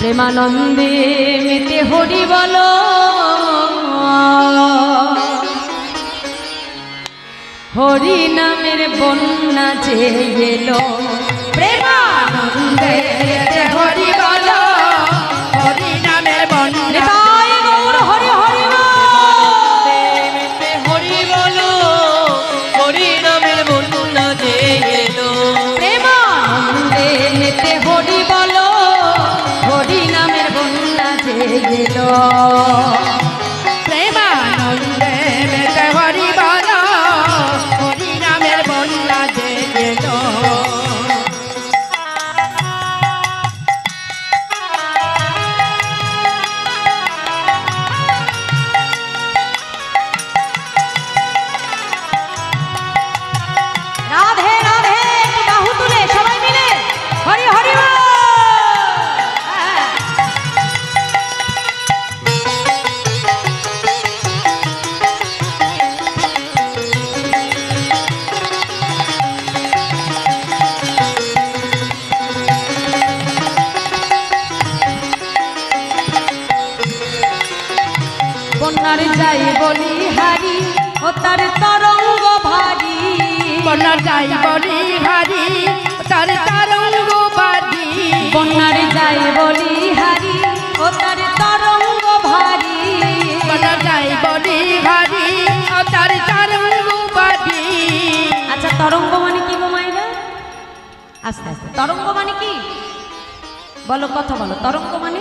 প্রেমানন্দে মেতে হরি বলো হরি নামের বন্যা যে এলো প্রেমানন্দে মেতে হরি বলো হরি নামের বন্যা তাই গৌর হরি হরি মেতে হরি বলো হরি নামের বন্যা যে এলো প্রেমানন্দে মেতে হরি বলো হরি নামের বন্যা যে এলো প্রেমানন্দে মেতে হরি বলো হরি নামের বন্যা যে এলো রাধে রাধে একটু বাহু তুলে সবাই মিলে হরি হরি বল। বন্যার যাই বলি হারি ও তার তরঙ্গ ভারী বন্যার যাই বলি হারি তার তরঙ্গ বাদি বন্যার যাই বলি হারি ও তার তরঙ্গ ভারী বন্যার যাই বলি হারি তার তরঙ্গ বাদি আচ্ছা তরঙ্গ মানে কি গো মাইরা আস্তে আস্তে তরঙ্গ মানে কি বলো কথা বলো তরঙ্গ মানে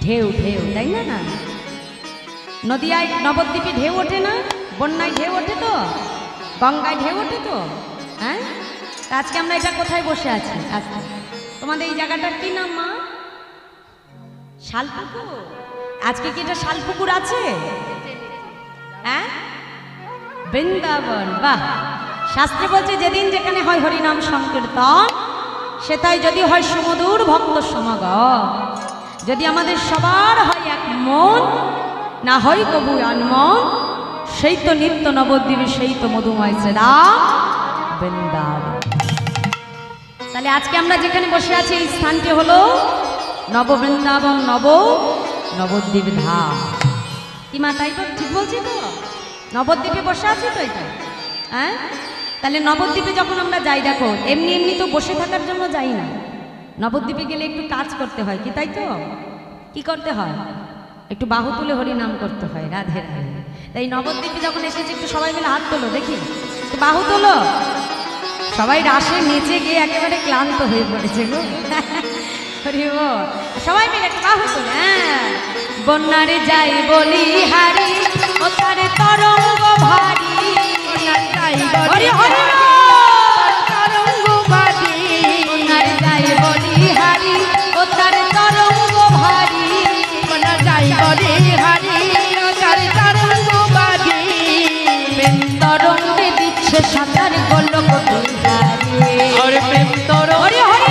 ঢেউ ঢেউ তাই না না নদিয়ায় নবদ্বীপে ঢেউ ওঠে না বন্যায় ঢেউ ওঠে তো গঙ্গায় ঢেউ ওঠে তো হ্যাঁ তা আজকে আমরা এটা কোথায় বসে আছি আজকে তোমাদের এই জায়গাটার কি নাম মা শালপুকুর আজকে কি এটা শালপুকুর আছে হ্যাঁ বৃন্দাবন বাহ শাস্ত্রে বলছে যেদিন যেখানে হয় হরিনাম সংকীর্তন সেটাই যদি হয় সুমধুর ভক্ত সমাগম যদি আমাদের সবার হয় এক মন না হয় কবু আনমন সেই তো নিত্য নবদ্বীপে সেই তো মধুময় শ্রীরাম বৃন্দাবন তাহলে আজকে আমরা যেখানে বসে আছি এই স্থানটি হলো নববৃন্দাবন নবদ্বীপ ধাম কি মা তাই তো ঠিক বলছি তো নবদ্বীপে বসে আছি তো এটা হ্যাঁ তাহলে নবদ্বীপে যখন আমরা যাই দেখো এমনি এমনি তো বসে থাকার জন্য যাই না নবদ্বীপে গেলে একটু কাজ করতে হয় কি তাই তো কি করতে হয় একটু বাহু তুলে হরি নাম করতে হয় রাধে রাধে তাই নবদ্বীপে যখন এসেছে একটু সবাই মিলে হাত তোলো দেখি একটু বাহু তোলো সবাই রাসে নেচে গিয়ে একেবারে ক্লান্ত হয়ে পড়েছে গো হরি বল সবাই মিলে একটু বাহু তোলো হ্যাঁ বন্যারে যাই বলি হারি ও তার তরঙ্গ ভারী হরি হরি তরঙ্গ বাদি বন্যারে যাই বলি হারি ও তার তরঙ্গ ভারী বন্যার যাই বলি হারি তার তরঙ্গ বাদি তরঙ্গে দিচ্ছে সাঁতার গোলক বিহারী আর প্রেম হরি হরি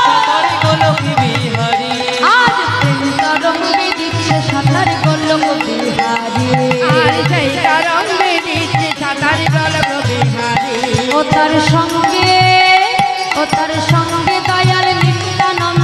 সাতার গোলক বিহারি আজ প্রেম তরঙ্গে দিচ্ছে সাঁতার গোলক বিহারী আর সেই তরঙ্গে দিচ্ছে সাতার গোলক বিহারি ও তার সঙ্গে দয়াল নিত্যানন্দ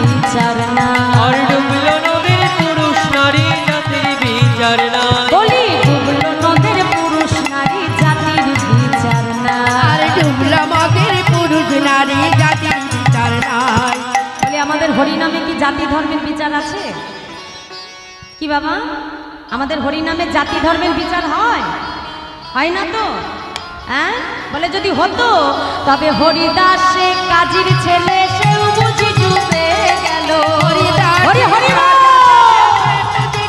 বিচার না। আর ডুবলো নদের পুরুষ নারী জাতির বিচার নাই। বলি ডুবলো নদের পুরুষ নারী জাতির বিচার না। আর ডুবলো মদের পুরুষ নারী জাতির বিচার নাই। বলি আমাদের হরিনামে কি জাতি ধর্মের বিচার আছে? কি বাবা, আমাদের হরিনামে জাতি ধর্মের বিচার হয়? হয় না তো? হ্যাঁ, বলে যদি হতো তবে হরিদাস সে কাজীর ছেলে সেও বুঝি ডুবে গেল। হরিদাস হরি হরি বল।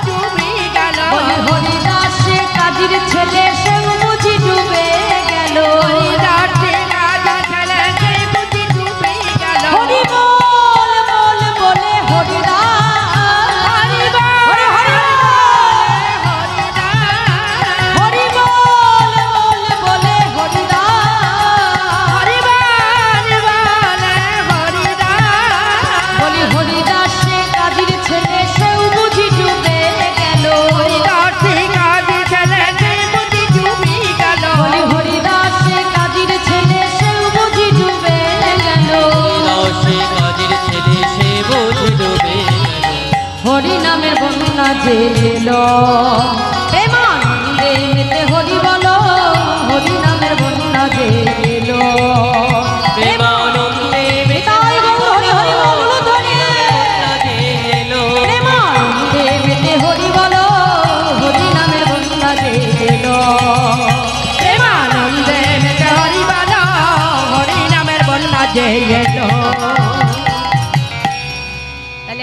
ডুবে গেল। বলি হরিদাস সে কাজীর ছেলে সেও বুঝি ডুবে গেল। হরিদাস রাজা ছেলে সে বুঝি ডুবে গেল। হরি বল বল বলে হরিদাস। হরি হরি বল। হরি বল বল বলে হরিদাস। বলি হরিদাস সে কাজীর ছেলে সেও বুঝি ডুবে গেল। বলি হরিদাস সে কাজীর ছেলে সেও বুঝি ডুবে গেল। সে কাজের ছেলে সে বুঝি ডুবে গেল। হরি নামের বন্যা যে এলো প্রেমানন্দে মেতে হরি বলো। হরি নামের বন্যা যে এলো প্রেমানন্দে তাই গো হরি হরি বলো ধরে। যে এলো। প্রেমানন্দে মেতে হরি বলো। হরি নামের বন্যা যে এলো। প্রেমানন্দে হরি বল হরি নামের বন্যা যে এলো।